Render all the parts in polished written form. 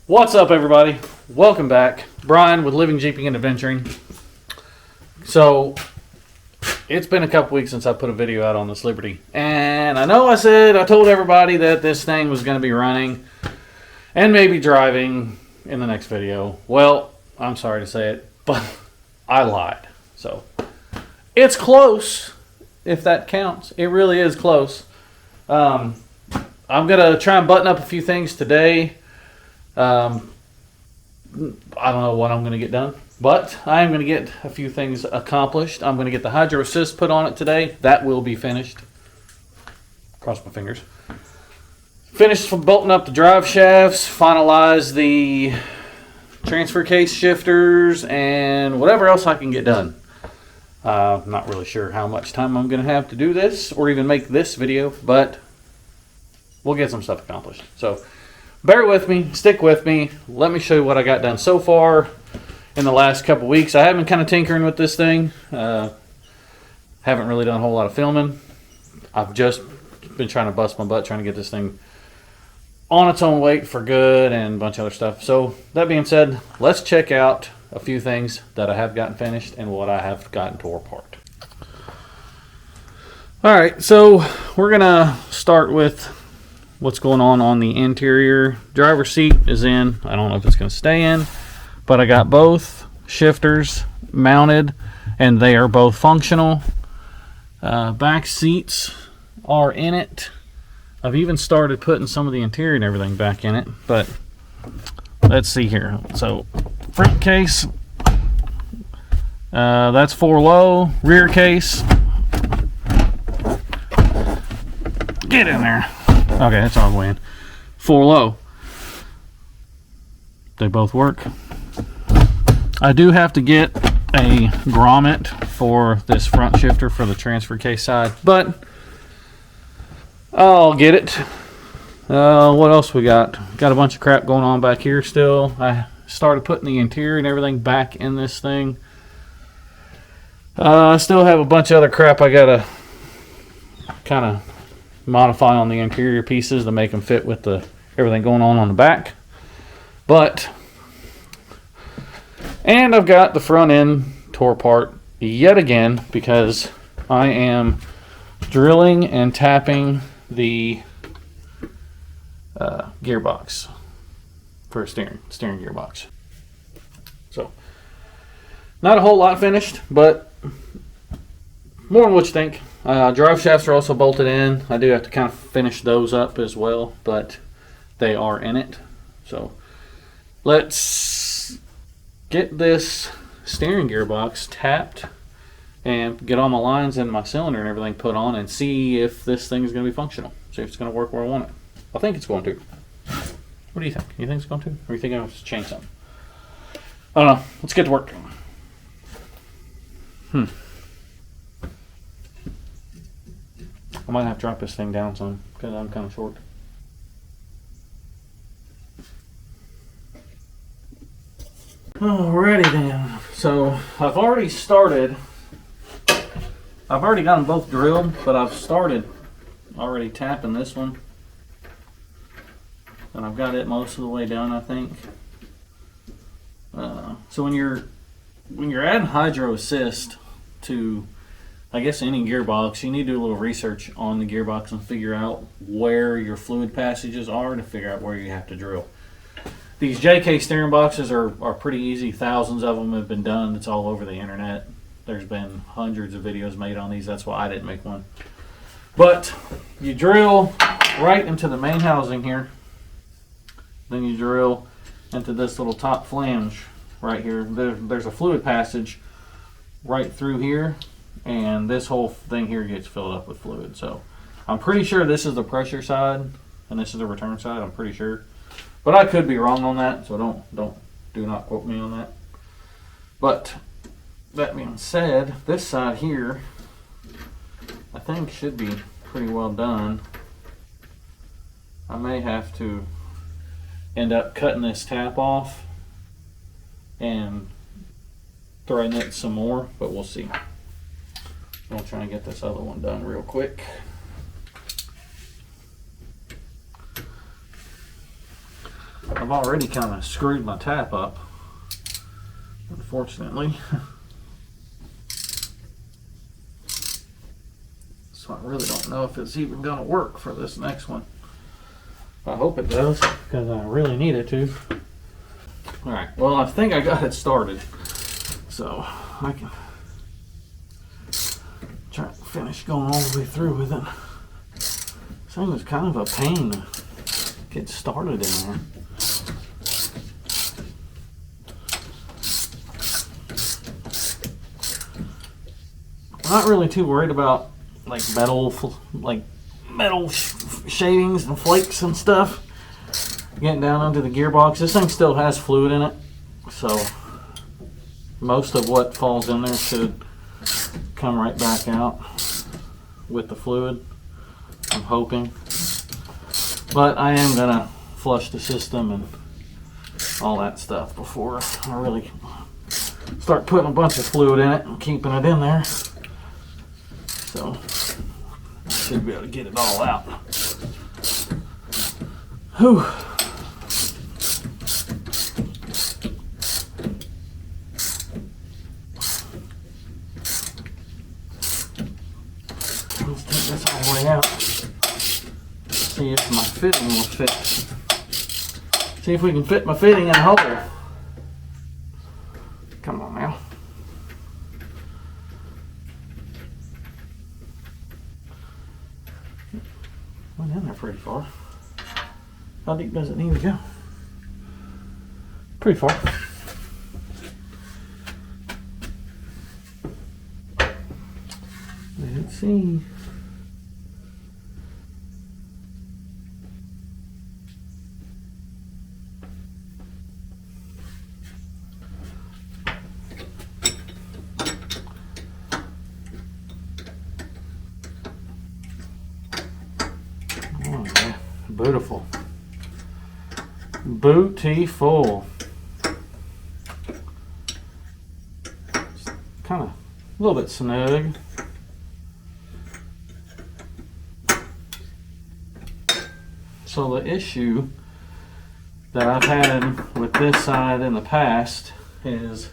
What's up, everybody? Welcome back. Brian with Living Jeeping and Adventuring. So, it's been a couple weeks since I put a video out on this Liberty. And I told everybody that this thing was going to be running and maybe driving in the next video. Well, I'm sorry to say it, but I lied. So, it's close, if that counts. It really is close. I'm going to try and button up a few things today. I don't know what I'm going to get done, but I am going to get a few things accomplished. I'm going to get the hydro assist put on it today. That will be finished. Cross my fingers. Finished from bolting up the drive shafts, finalize the transfer case shifters, and whatever else I can get done. I'm not really sure how much time I'm going to have to do this or even make this video, but we'll get some stuff accomplished. So bear with me, stick with me. Let me show you what I got done so far in the last couple weeks. I have been kind of tinkering with this thing. Haven't really done a whole lot of filming. I've just been trying to bust my butt trying to get this thing on its own weight for good and a bunch of other stuff. So that being said, let's check out a few things that I have gotten finished and what I have gotten tore apart. Alright, so we're going to start with what's going on the interior. Driver's seat is in. I don't know if it's going to stay in, but I got both shifters mounted and they are both functional. Back seats are in it. I've even started putting some of the interior and everything back in it, but let's see here. So front case, that's 4 low. Rear case, get in there. Okay, that's all the way in. 4 low. They both work. I do have to get a grommet for this front shifter for the transfer case side, but I'll get it. What else we got? Got a bunch of crap going on back here still. I started putting the interior and everything back in this thing. I still have a bunch of other crap I gotta kind of modify on the interior pieces to make them fit with the everything going on the back. And I've got the front end tore apart yet again because I am drilling and tapping the gearbox for a steering gearbox. So not a whole lot finished, but more than what you think. Drive shafts are also bolted in. I do have to kind of finish those up as well, but they are in it. So let's get this steering gearbox tapped and get all my lines and my cylinder and everything put on and see if this thing is going to be functional. See if it's going to work where I want it. I think it's going to. What do you think? You think it's going to? Or you think I have to change something? I don't know. Let's get to work. I might have to drop this thing down some because I'm kind of short. Alrighty then. So I've already got them both drilled, but I've started already tapping this one. And I've got it most of the way done, I think. So when you're adding hydro assist to, I guess, any gearbox, you need to do a little research on the gearbox and figure out where your fluid passages are to figure out where you have to drill. These JK steering boxes are pretty easy. Thousands of them have been done. It's all over the internet. There's been hundreds of videos made on these. That's why I didn't make one. But you drill right into the main housing here. Then you drill into this little top flange right here. There's a fluid passage right through here, and this whole thing here gets filled up with fluid. So I'm pretty sure this is the pressure side and this is the return side. I'm pretty sure, but I could be wrong on that, so do not quote me on that. But that being said, this side here I think should be pretty well done. I may have to end up cutting this tap off and throwing it some more, but we'll see. I'll try and get this other one done real quick. I've already kind of screwed my tap up, unfortunately. So I really don't know if it's even going to work for this next one. I hope it does, because I really need it to. Alright, well, I think I got it started. So I can try to finish going all the way through with it. This thing was kind of a pain to get started in there. I'm not really too worried about like metal shavings and flakes and stuff getting down under the gearbox. This thing still has fluid in it, so most of what falls in there should come right back out with the fluid, I'm hoping. But I am gonna flush the system and all that stuff before I really start putting a bunch of fluid in it and keeping it in there. So I should be able to get it all out. Whew. Let's take this all the way out. See if my fitting will fit. See if we can fit my fitting in the hole. Come on now. Went in there pretty far. How deep does it need to go? Pretty far. Let's see. Oh, yeah. Beautiful. Beautiful. Kind of a little bit snug. So the issue that I've had with this side in the past is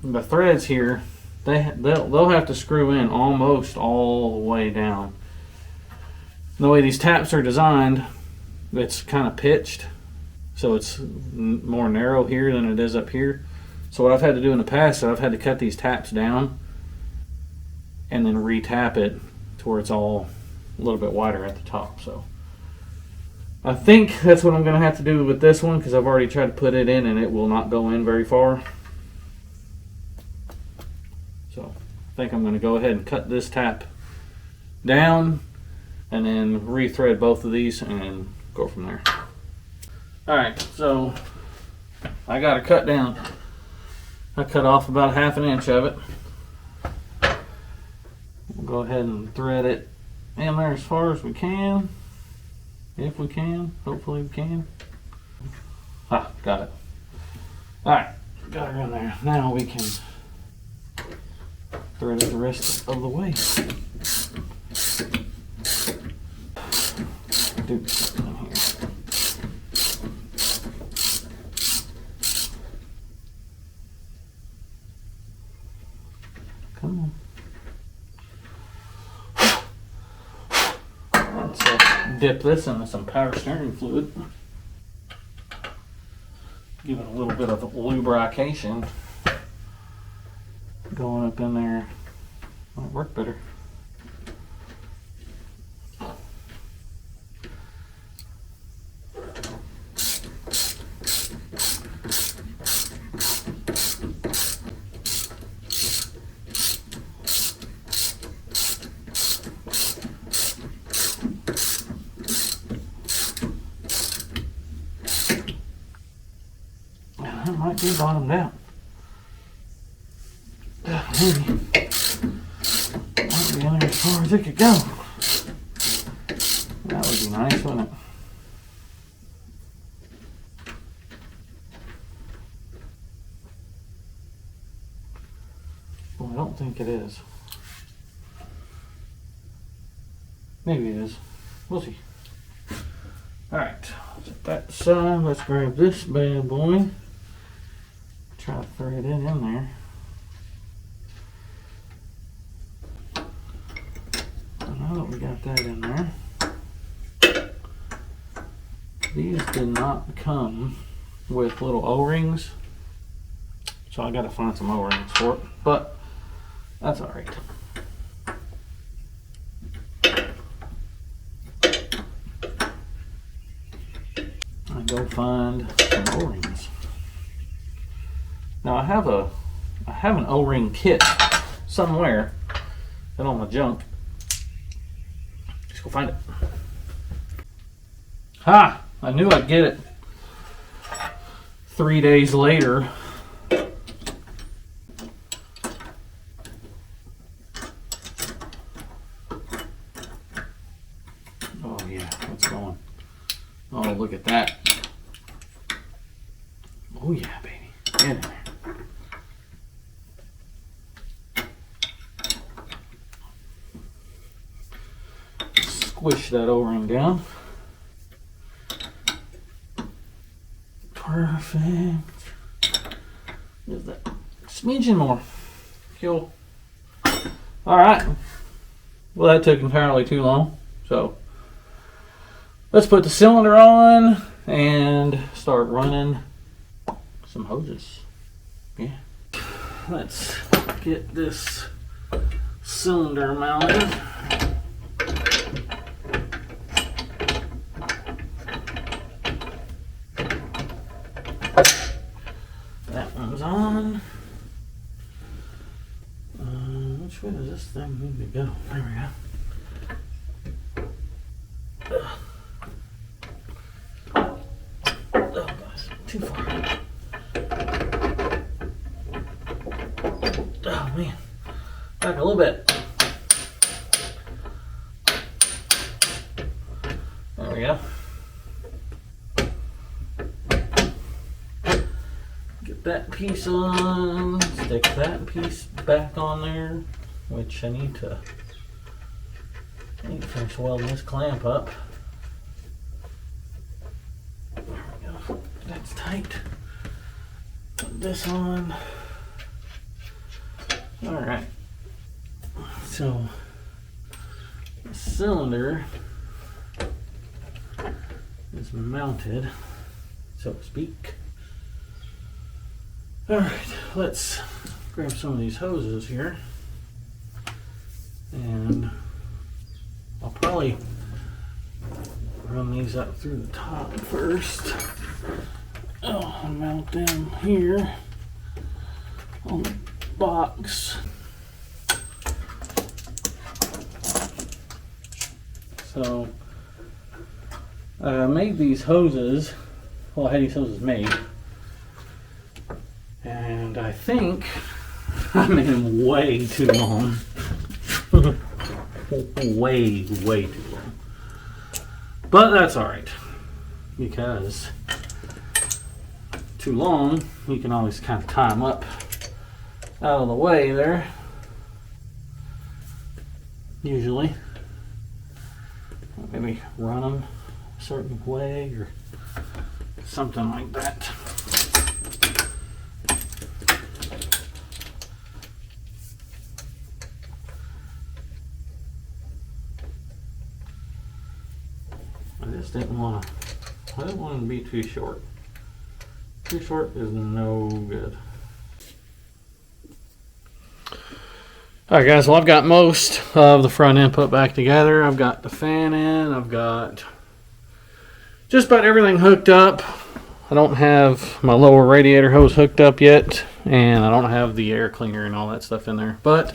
the threads here. They'll have to screw in almost all the way down. The way these taps are designed, it's kind of pitched, so it's more narrow here than it is up here. So what I've had to do in the past is I've had to cut these taps down and then re-tap it to where it's all a little bit wider at the top. So I think that's what I'm going to have to do with this one, because I've already tried to put it in and it will not go in very far. So I think I'm going to go ahead and cut this tap down and then re-thread both of these and go from there. Alright, so I got it cut down. I cut off about 1/2 inch of it. We'll go ahead and thread it in there as far as we can. If we can, hopefully we can. Ah, got it. Alright, got her in there. Now we can thread it the rest of the way. Do something in here. Come on. Let's dip this into some power steering fluid. Give it a little bit of lubrication. Going up in there might work better. That might be bottomed out. Maybe. Might be in there as far as it could go. That would be nice, wouldn't it? Well, I don't think it is. Maybe it is. We'll see. Alright, Set that aside. Let's grab this bad boy. Try to thread it in there. Now that we got that in there, these did not come with little O-rings, so I got to find some O-rings for it, but that's all right. I go find some O-rings. Now I have an O-ring kit somewhere in all my junk. Just go find it. Ha! I knew I'd get it. 3 days later. Oh yeah, what's going? Oh, look at that. Oh yeah, baby. Get in there. Squish that O-ring down. Perfect. Just that smidgen more. Cool. Alright. Well, that took entirely too long. So, let's put the cylinder on and start running some hoses. Yeah. Let's get this cylinder mounted. That one's on. Which way does this thing need to go? There we go. Oh gosh, too far. Oh man, back a little bit. There we go. Get that piece on, stick that piece back on there, which I need to finish welding this clamp up. There we go. That's tight. Put this on. Alright. So the cylinder is mounted, so to speak. Alright, let's grab some of these hoses here. And I'll probably run these up through the top first. Oh, I'll mount them here on the box. So I made these hoses. Well, I had these hoses made, and I think I made them way too long. way too long. But that's alright, because too long, you can always kind of tie them up out of the way there. Usually. Maybe run them a certain way or something like that. I just didn't want to be too short. Too short is no good. Alright guys, well I've got most of the front end put back together. I've got the fan in, I've got just about everything hooked up. I don't have my lower radiator hose hooked up yet, and I don't have the air cleaner and all that stuff in there. But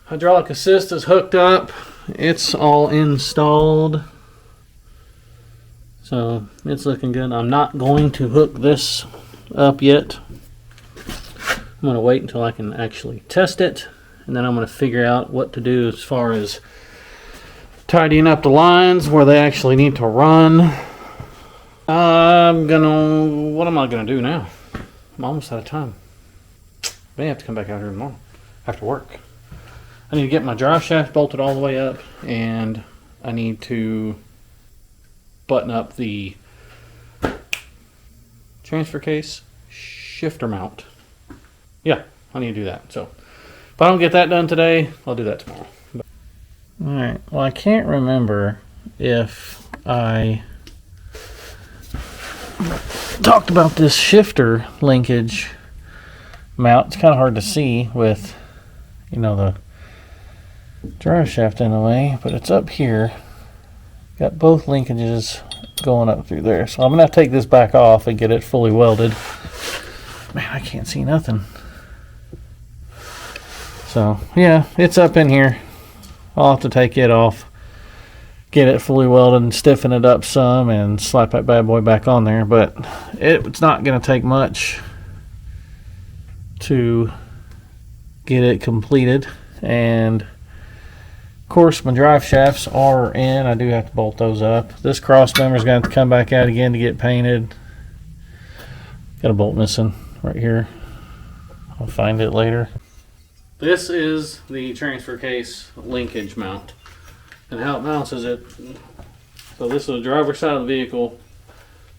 hydraulic assist is hooked up. It's all installed. So it's looking good. I'm not going to hook this up yet. I'm going to wait until I can actually test it, and then I'm going to figure out what to do as far as tidying up the lines where they actually need to run. What am I going to do now? I'm almost out of time. I may have to come back out here tomorrow after work. I need to get my drive shaft bolted all the way up, and I need to button up the transfer case shifter mount. Yeah, I need to do that. So if I don't get that done today, I'll do that tomorrow. Alright, well, I can't remember if I talked about this shifter linkage mount. It's kind of hard to see with, you know, the drive shaft in the way, but it's up here. Got both linkages going up through there. So I'm going to take this back off and get it fully welded. Man, I can't see nothing. So, yeah, it's up in here. I'll have to take it off, get it fully welded and stiffen it up some and slap that bad boy back on there. But it's not going to take much to get it completed. And of course, my drive shafts are in. I do have to bolt those up. This cross member is going to have to come back out again to get painted. Got a bolt missing right here. I'll find it later. This is the transfer case linkage mount. And how it mounts is it. So this is the driver's side of the vehicle.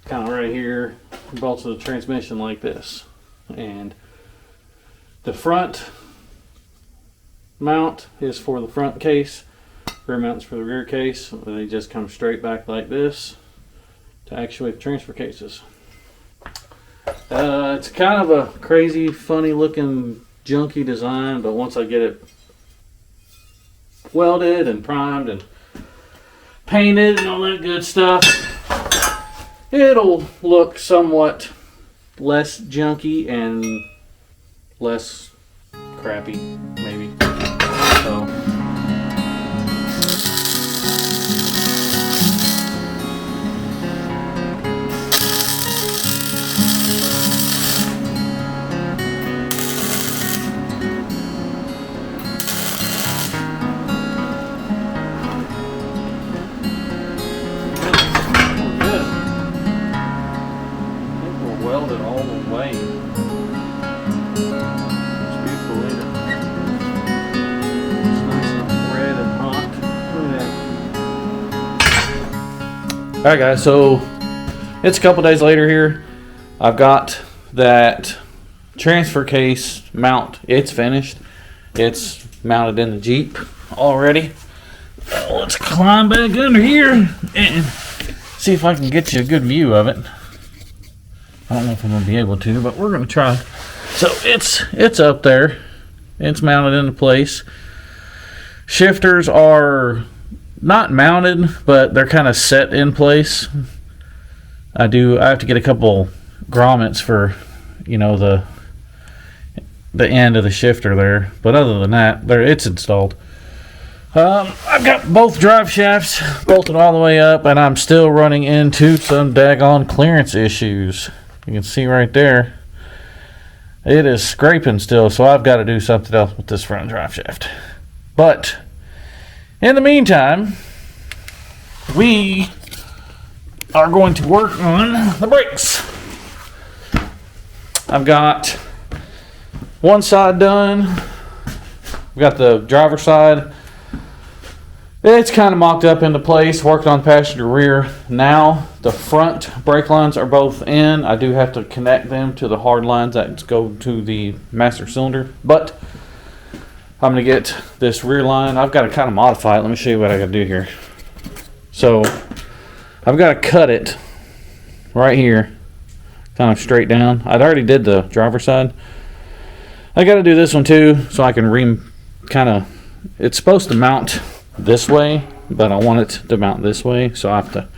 Kind of right here. Bolts to the transmission like this. And the front mount is for the front case, rear mount's for the rear case. They just come straight back like this to actuate the transfer cases. It's kind of a crazy, funny looking, junky design, but once I get it welded and primed and painted and all that good stuff, it'll look somewhat less junky and less crappy, maybe. So welded all the way. It's beautiful, isn't it? It's nice and red and hot. Look at that. Alright guys, so it's a couple days later here. I've got that transfer case mount. It's finished. It's mounted in the Jeep already. Let's climb back under here and see if I can get you a good view of it. I don't know if I'm going to be able to, but we're going to try. So it's up there. It's mounted into place. Shifters are not mounted, but they're kind of set in place. I have to get a couple grommets for, you know, the end of the shifter there. But other than that, it's installed. I've got both drive shafts bolted all the way up, and I'm still running into some daggone clearance issues. You can see right there, it is scraping still, so I've got to do something else with this front drive shaft. But in the meantime, we are going to work on the brakes. I've got one side done. We've got the driver's side. It's kind of mocked up into place, worked on passenger rear. Now the front brake lines are both in. I do have to connect them to the hard lines that go to the master cylinder, but I'm going to get this rear line. I've got to kind of modify it. Let me show you what I got to do here. So I've got to cut it right here, kind of straight down. I'd already did the driver's side. I got to do this one too, so I can it's supposed to mount this way, but I want it to mount this way, so I have to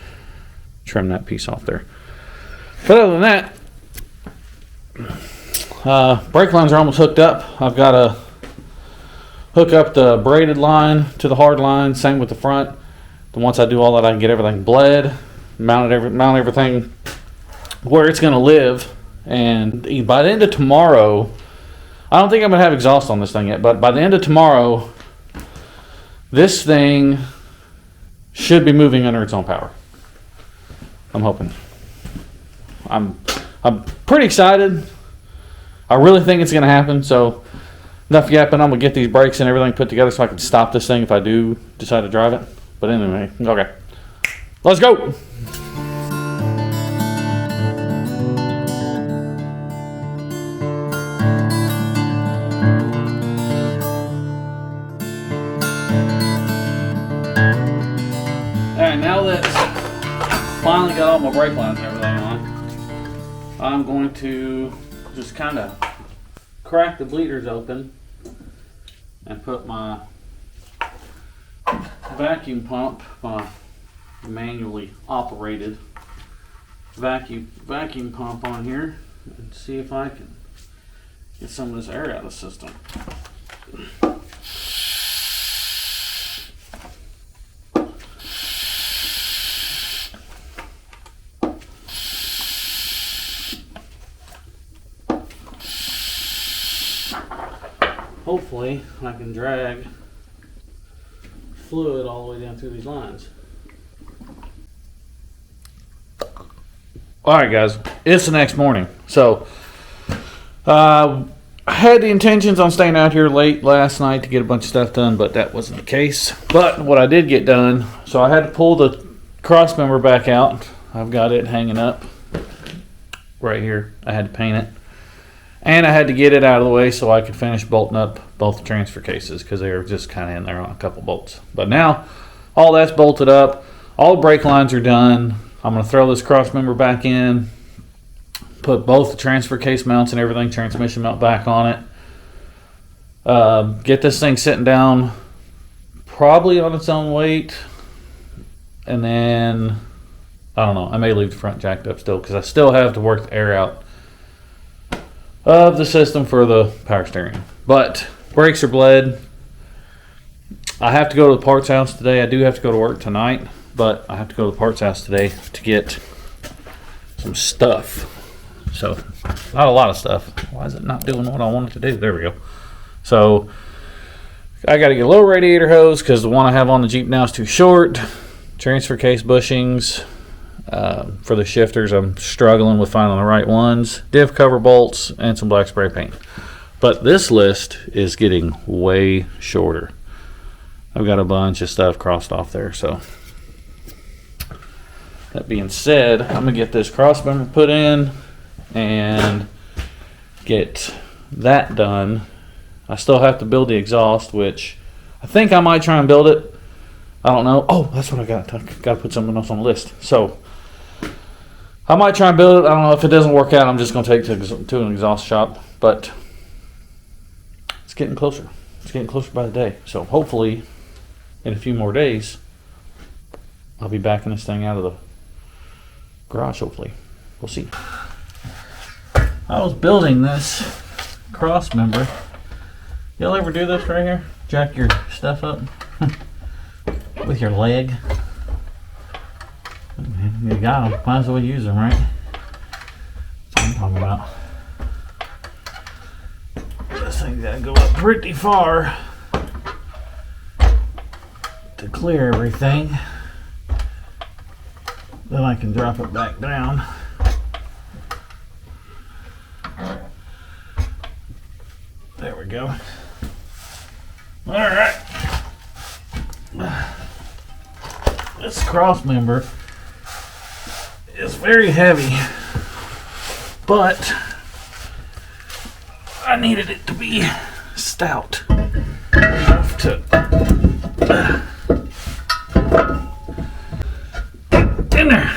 trim that piece off there. But other than that, brake lines are almost hooked up. I've got to hook up the braided line to the hard line, same with the front. Then once I do all that, I can get everything bled, mount everything where it's going to live. And by the end of tomorrow, I don't think I'm going to have exhaust on this thing yet, but by the end of tomorrow, this thing should be moving under its own power. I'm hoping. I'm pretty excited. I really think it's going to happen. So enough yapping. I'm going to get these brakes and everything put together so I can stop this thing if I do decide to drive it. But anyway, okay. Let's go. finally got all my brake lines and everything on, I'm going to just kind of crack the bleeders open and put my vacuum pump, my manually operated vacuum pump on here, and see if I can get some of this air out of the system. Hopefully I can drag fluid all the way down through these lines. Alright guys, it's the next morning. So I had the intentions on staying out here late last night to get a bunch of stuff done, but that wasn't the case. But what I did get done, so I had to pull the cross member back out. I've got it hanging up right here. I had to paint it. And I had to get it out of the way so I could finish bolting up both transfer cases because they were just kind of in there on a couple bolts. But now all that's bolted up. All the brake lines are done. I'm going to throw this cross member back in, put both the transfer case mounts and everything, transmission mount back on it. Get this thing sitting down probably on its own weight. And then, I don't know, I may leave the front jacked up still because I still have to work the air out of the system for the power steering. But brakes are bled. I have to go to the parts house today. I do have to go to work tonight, but I have to go to the parts house today to get some stuff. So, not a lot of stuff. Why is it not doing what I want it to do? There we go. So, I got to get a little radiator hose because the one I have on the Jeep now is too short. Transfer case bushings. For the shifters, I'm struggling with finding the right ones. Diff cover bolts and some black spray paint. But this list is getting way shorter. I've got a bunch of stuff crossed off there. So that being said, I'm gonna get this cross member put in and get that done. I still have to build the exhaust, which I think I might try and build it. I don't know. Oh, that's what I got to put something else on the list. So I might try and build it. I don't know if it doesn't work out. I'm just going to take it to an exhaust shop. But it's getting closer. It's getting closer by the day. So hopefully in a few more days, I'll be backing this thing out of the garage, hopefully. We'll see. I was building this cross member. Y'all ever do this right here? Jack your stuff up with your leg? You got them. Might as well use them, right? That's what I'm talking about. This thing's got to go up pretty far to clear everything. Then I can drop it back down. There we go. All right. This cross member is very heavy, but I needed it to be stout enough to in there.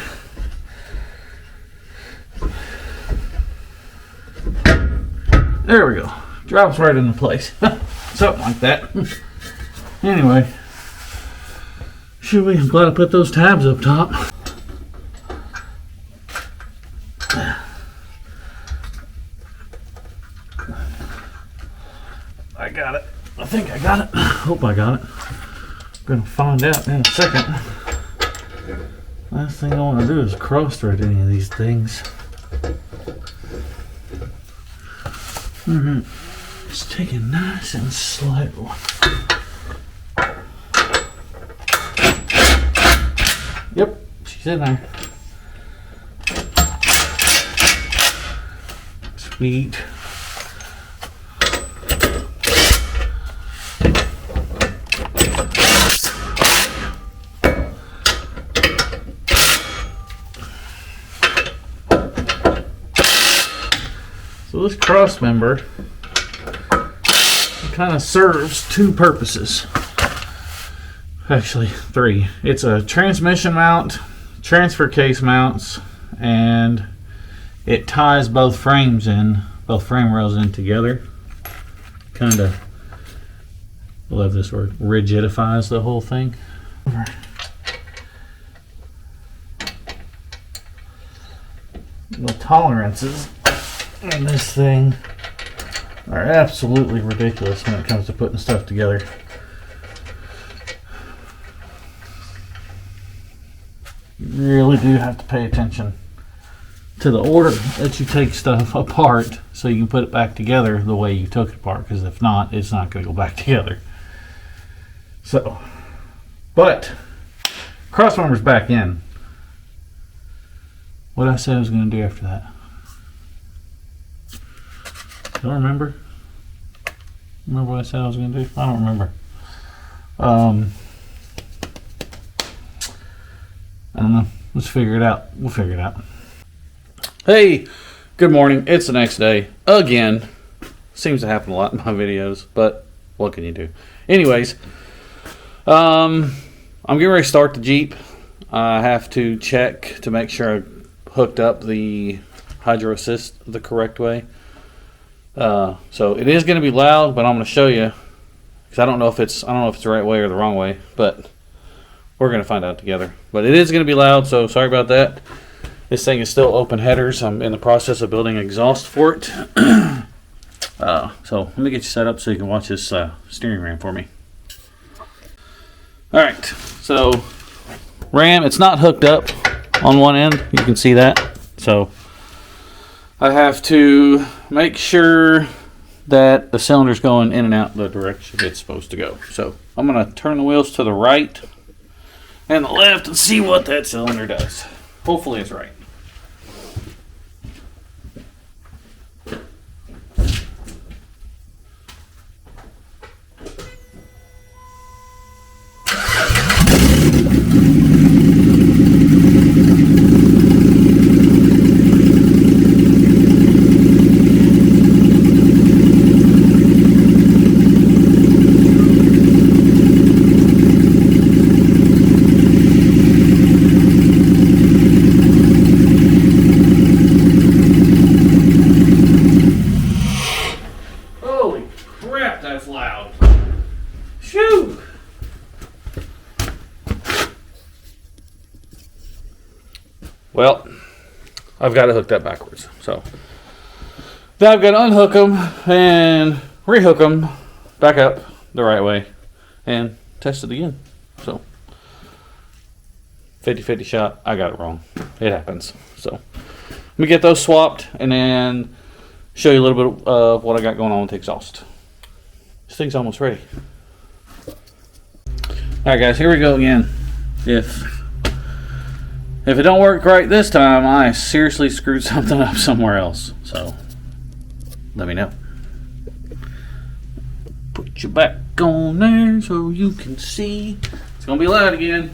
There we go. Drops right into place. Something like that. Anyway, I'm glad I put those tabs up top. I got it. I think I got it. Hope I got it. I'm gonna find out in a second. Last thing I want to do is cross-thread any of these things. Alright, just take it nice and slow. Yep, she's in there. Sweet. So this cross member kind of serves two purposes. Actually, three. It's a transmission mount, transfer case mounts, and it ties both frames in, both frame rails in together. Kind of, I love this word, rigidifies the whole thing. The tolerances in this thing are absolutely ridiculous when it comes to putting stuff together. You really do have to pay attention to the order that you take stuff apart so you can put it back together the way you took it apart, because if not, it's not going to go back together. So, but crossmember's back in. What I said I was going to do after that? Do I remember? Remember what I said I was going to do? I don't remember. I don't know. Let's figure it out. We'll figure it out. Hey, good morning. It's the next day. Again. Seems to happen a lot in my videos, but what can you do? Anyways, I'm getting ready to start the Jeep. I have to check to make sure I hooked up the hydro assist the correct way. So it is going to be loud, but I'm going to show you, because I don't know if it's the right way or the wrong way, but we're going to find out together. But it is going to be loud, so sorry about that. This thing is still open headers. I'm in the process of building exhaust for it. So let me get you set up so you can watch this steering ram for me. Alright, so ram, it's not hooked up on one end. You can see that. So I have to make sure that the cylinder's going in and out the direction it's supposed to go. So I'm going to turn the wheels to the right and the left and see what that cylinder does. Hopefully it's right. Well, I've got it hooked up backwards. So now I've got to unhook them and rehook them back up the right way and test it again. So 50-50 shot. I got it wrong. It happens. So let me get those swapped and then show you a little bit of what I got going on with the exhaust. This thing's almost ready. Alright guys, here we go again. If it don't work right this time, I seriously screwed something up somewhere else. So, let me know. Put your back on there so you can see. It's going to be loud again.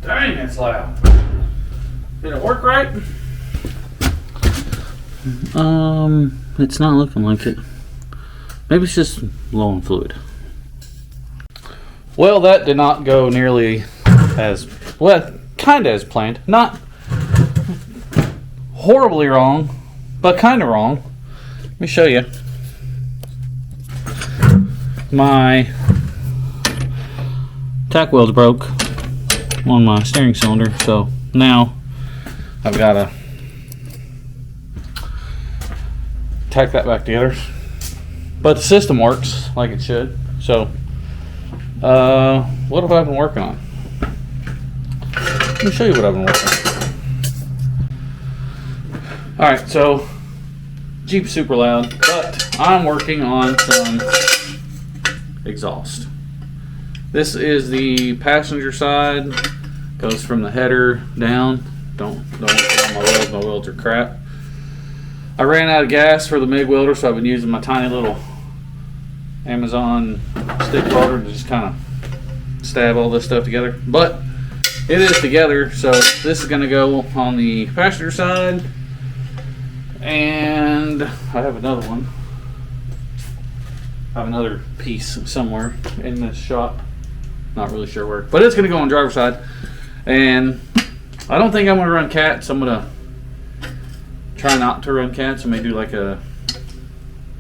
Dang, it's loud. Did it work right? It's not looking like it. Maybe it's just low on fluid. Well, that did not go nearly as, well, kind of as planned. Not horribly wrong, but kind of wrong. Let me show you. My tack weld's broke on my steering cylinder, so now I've got to tack that back together. But the system works like it should. So what have I been working on? Let me show you what I've been working on. Alright, so Jeep's super loud, but I'm working on some exhaust. This is the passenger side. Goes from the header down. Don't put on my wheels. My wheels are crap. I ran out of gas for the MIG welder, so I've been using my tiny little Amazon stick welder to just kind of stab all this stuff together. But it is together, so this is going to go on the passenger side. And I have another one. I have another piece somewhere in this shop. Not really sure where. But it's going to go on the driver's side. And I don't think I'm going to run cats. I'm going to try not to run cats. I may do like a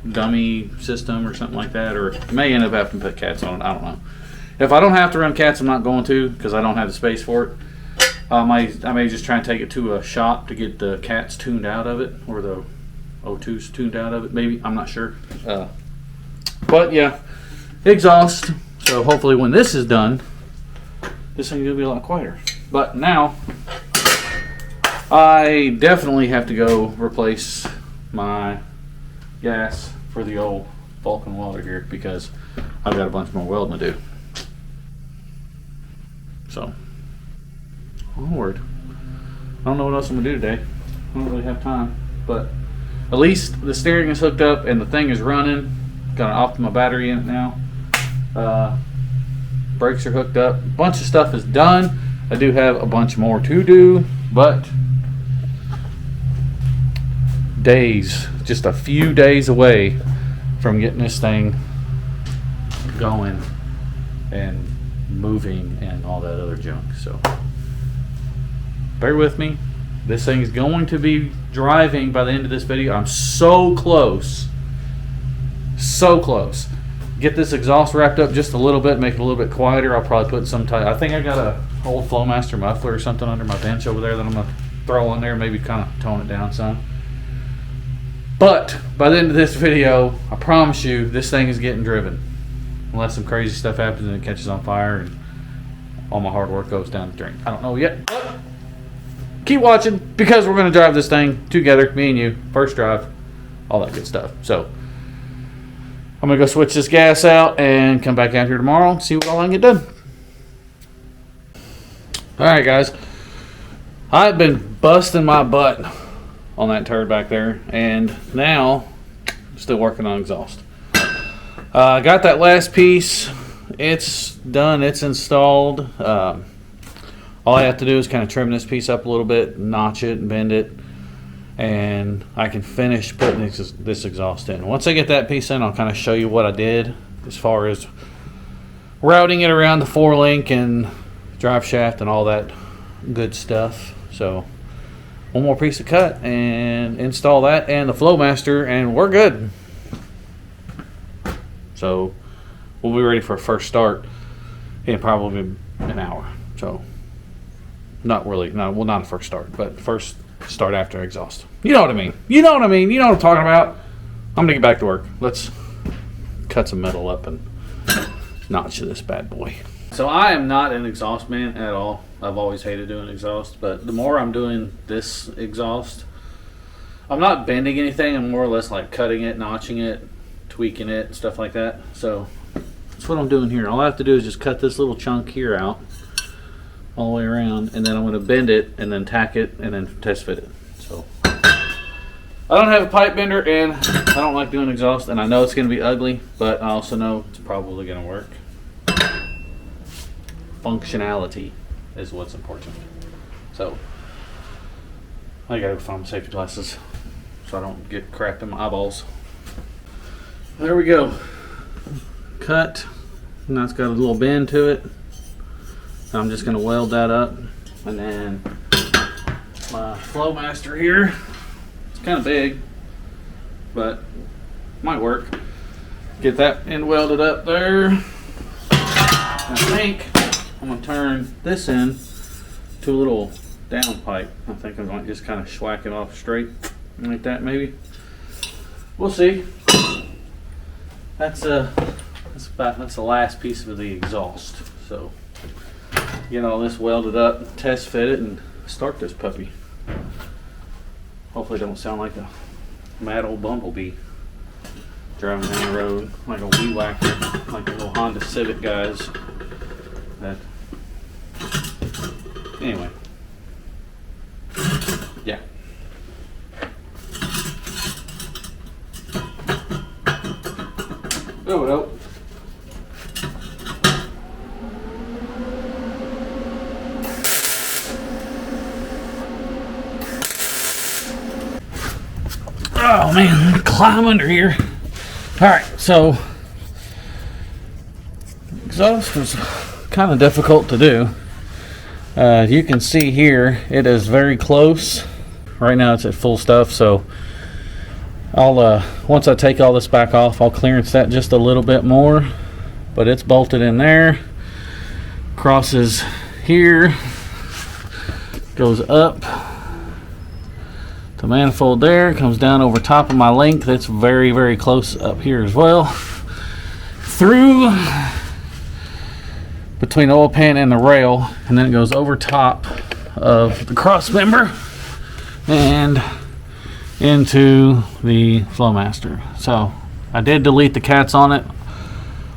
dummy system or something like that. Or may end up having to put cats on it. I don't know. If I don't have to run cats, I'm not going to, because I don't have the space for it. I may just try and take it to a shop to get the cats tuned out of it, or the O2s tuned out of it, maybe. I'm not sure. But yeah, exhaust. So hopefully when this is done, this thing's going to be a lot quieter. But now, I definitely have to go replace my gas for the old Vulcan welder here, because I've got a bunch more welding to do. So, onward. I don't know what else I'm going to do today. I don't really have time. But at least the steering is hooked up and the thing is running. Got an Optima battery in it now. Brakes are hooked up. A bunch of stuff is done. I do have a bunch more to do, but days, just a few days away from getting this thing going and moving and all that other junk. So bear with me. This thing is going to be driving by the end of this video. I'm so close. So close. Get this exhaust wrapped up just a little bit, make it a little bit quieter. I'll probably put some type. I think I got a old Flowmaster muffler or something under my bench over there that I'm gonna throw on there, maybe kind of tone it down some. But by the end of this video, I promise you, this thing is getting driven. Unless some crazy stuff happens and it catches on fire and all my hard work goes down the drain. I don't know yet, but keep watching, because we're going to drive this thing together, me and you, first drive, all that good stuff. So I'm going to go switch this gas out and come back out here tomorrow and see what all I can get done. Alright guys, I've been busting my butt on that turd back there, and now I'm still working on exhaust. I got that last piece. It's done. It's installed. All I have to do is kind of trim this piece up a little bit, notch it, bend it, and I can finish putting this exhaust in. Once I get that piece in, I'll kind of show you what I did as far as routing it around the 4-link and drive shaft and all that good stuff. So one more piece to cut and install that and the Flowmaster, and we're good. So we'll be ready for a first start in probably an hour. So not really, not a first start, but first start after exhaust. You know what I mean. You know what I mean. You know what I'm talking about. I'm gonna get back to work. Let's cut some metal up and notch this bad boy. So I am not an exhaust man at all. I've always hated doing exhaust, but the more I'm doing this exhaust, I'm not bending anything. I'm more or less like cutting it, notching it, tweaking it, stuff like that. So that's what I'm doing here. All I have to do is just cut this little chunk here out all the way around, and then I'm going to bend it and then tack it and then test fit it. So I don't have a pipe bender, and I don't like doing exhaust, and I know it's going to be ugly, but I also know it's probably going to work. Functionality is what's important. So I gotta go find my safety glasses so I don't get crap in my eyeballs. There we go. Cut. Now it's got a little bend to it. So I'm just gonna weld that up, and then my Flowmaster here. It's kind of big, but might work. Get that end welded up there. I think I'm gonna turn this in to a little down pipe. I think I'm going to just kind of schwack it off straight like that, maybe. We'll see. That's the last piece of the exhaust. So get all this welded up, test fit it, and start this puppy. Hopefully it don't sound like a mad old bumblebee driving down the road like a weed whacker, like the little Honda Civic guys. That anyway, yeah. Oh no. Oh man, climb under here. Alright, so exhaust was kind of difficult to do. You can see here it is very close. Right now it's at full stuff, so I'll once I take all this back off, I'll clearance that just a little bit more, but it's bolted in there. Crosses here, goes up the manifold there, comes down over top of my link that's very, very close up here as well, through between the oil pan and the rail, and then it goes over top of the cross member and into the Flowmaster. So I did delete the cats on it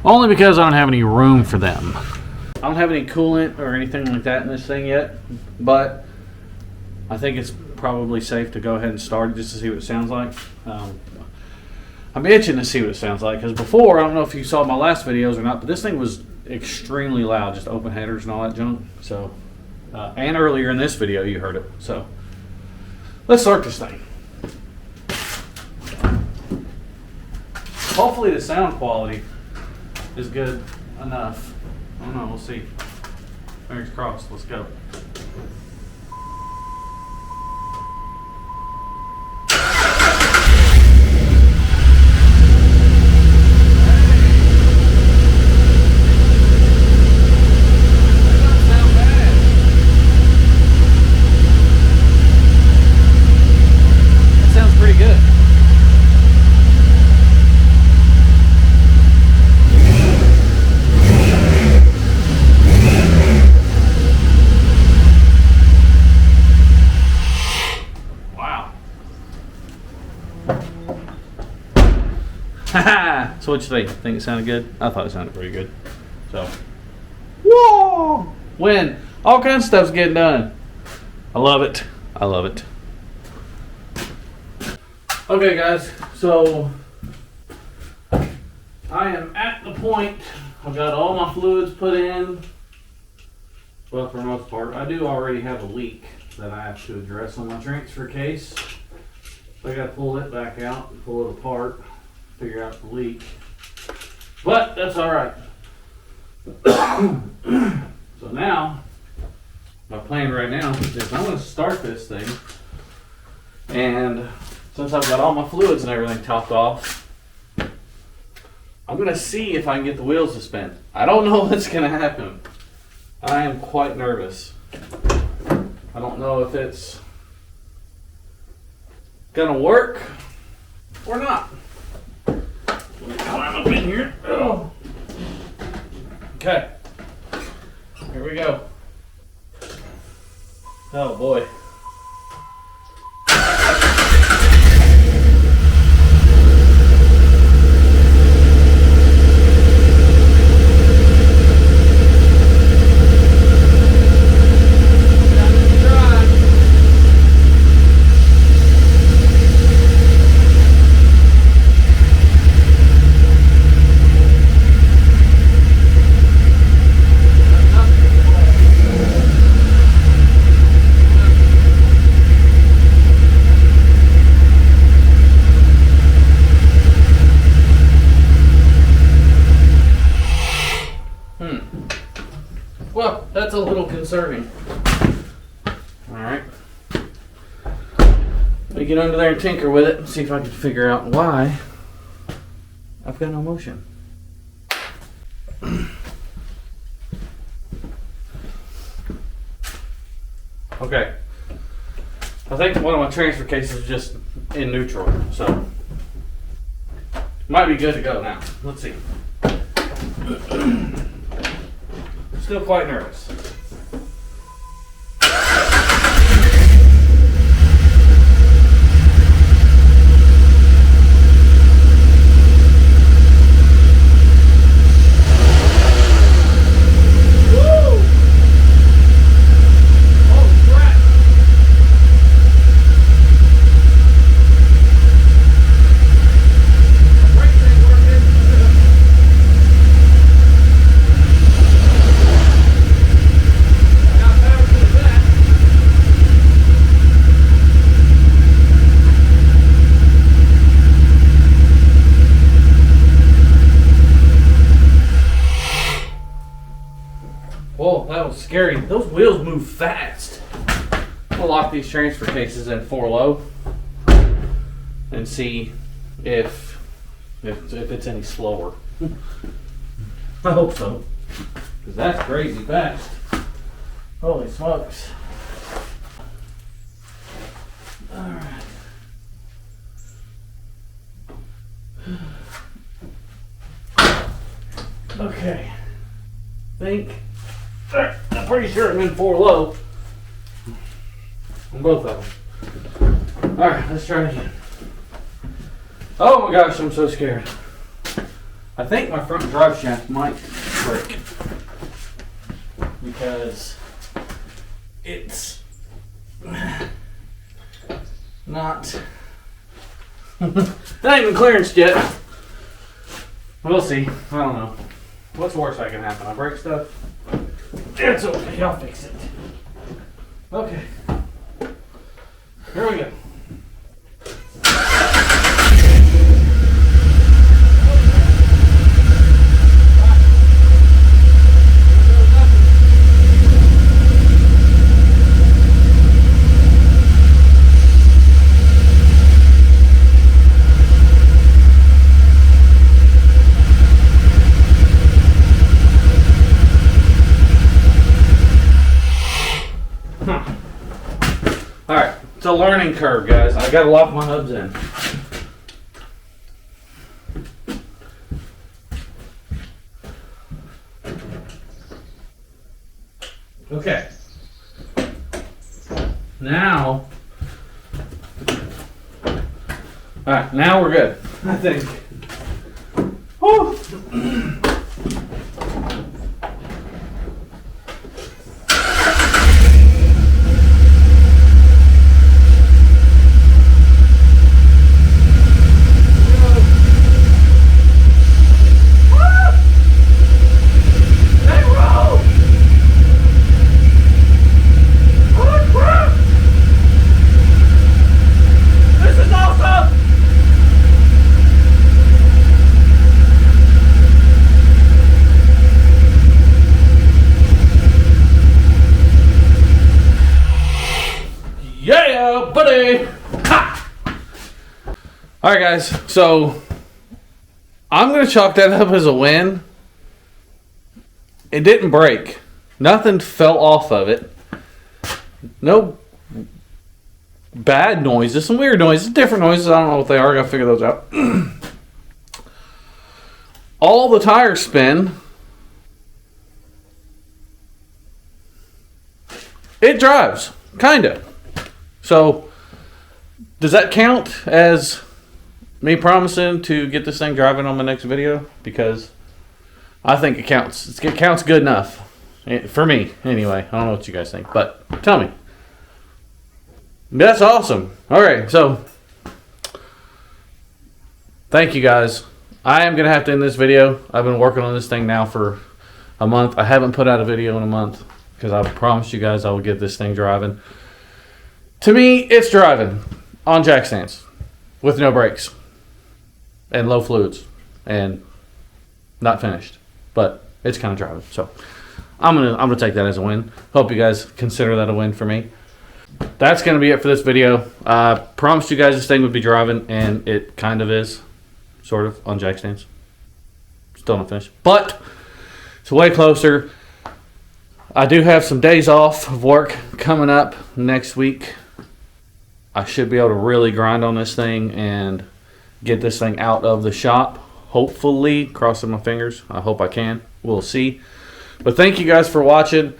only because I don't have any room for them. I don't have any coolant or anything like that in this thing yet, but I think it's probably safe to go ahead and start it just to see what it sounds like. I'm itching to see what it sounds like, because before, I don't know if you saw my last videos or not, but this thing was extremely loud, just open headers and all that junk. So and earlier in this video you heard it. So let's start this thing. Hopefully the sound quality is good enough. I don't know, we'll see. Fingers crossed, let's go. So what you think? Think it sounded good? I thought it sounded pretty good. So, whoa! Win! All kinds of stuff's getting done. I love it. I love it. Okay, guys. So I am at the point. I've got all my fluids put in. Well, for the most part, I do already have a leak that I have to address on my transfer case. So I got to pull it back out and pull it apart. Figure out the leak, but that's all right. So now my plan right now is I'm going to start this thing, and since I've got all my fluids and everything topped off, I'm going to see if I can get the wheels to spin. I don't know what's going to happen. I am quite nervous. I don't know if it's going to work or not. Climb up in here. Oh. Okay. Here we go. Oh boy. Well, that's a little concerning. Alright. Let me get under there and tinker with it and see if I can figure out why I've got no motion. Okay. I think one of my transfer cases is just in neutral, so might be good to go now. Let's see. Still quite nervous. was scary. Those wheels move fast. We'll lock these transfer cases in 4-low and see if it's any slower. I hope so, because that's crazy fast. Holy smokes. Alright. Okay. I'm pretty sure I'm in 4-low on both of them. Alright, let's try it again. Oh my gosh, I'm so scared. I think my front drive shaft might break because it's not not even clearanced yet. We'll see. I don't know. What's worse that can happen? I break stuff? It's okay. I'll fix it. Okay. Here we go. Alright, it's a learning curve, guys. I gotta lock my hubs in. Okay. Now. Alright, now we're good, I think. Whew. Yeah, buddy! Ha! Alright guys, so I'm going to chalk that up as a win. It didn't break. Nothing fell off of it. No bad noises. Some weird noises. Different noises. I don't know what they are. I got to figure those out. All the tires spin. It drives. Kinda. So, does that count as me promising to get this thing driving on my next video? Because I think it counts. It counts good enough. For me, anyway. I don't know what you guys think, but tell me. That's awesome. Alright, so thank you guys. I am going to have to end this video. I've been working on this thing now for a month. I haven't put out a video in a month because I promised you guys I would get this thing driving. To me, it's driving on jack stands with no brakes and low fluids and not finished, but it's kind of driving. So I'm gonna take that as a win. Hope you guys consider that a win for me. That's gonna be it for this video. I promised you guys this thing would be driving, and it kind of is, sort of, on jack stands. Still not finished, but it's way closer. I do have some days off of work coming up next week. I should be able to really grind on this thing and get this thing out of the shop. Hopefully, crossing my fingers. I hope I can. We'll see. But thank you guys for watching.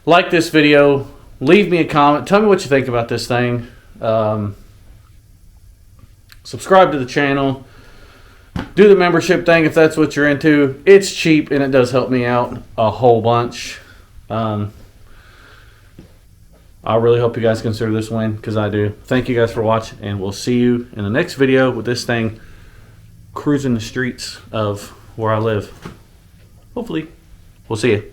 Like this video. Leave me a comment. Tell me what you think about this thing. Subscribe to the channel. Do the membership thing if that's what you're into. It's cheap and it does help me out a whole bunch. I really hope you guys consider this win, because I do. Thank you guys for watching, and we'll see you in the next video with this thing cruising the streets of where I live. Hopefully. We'll see you.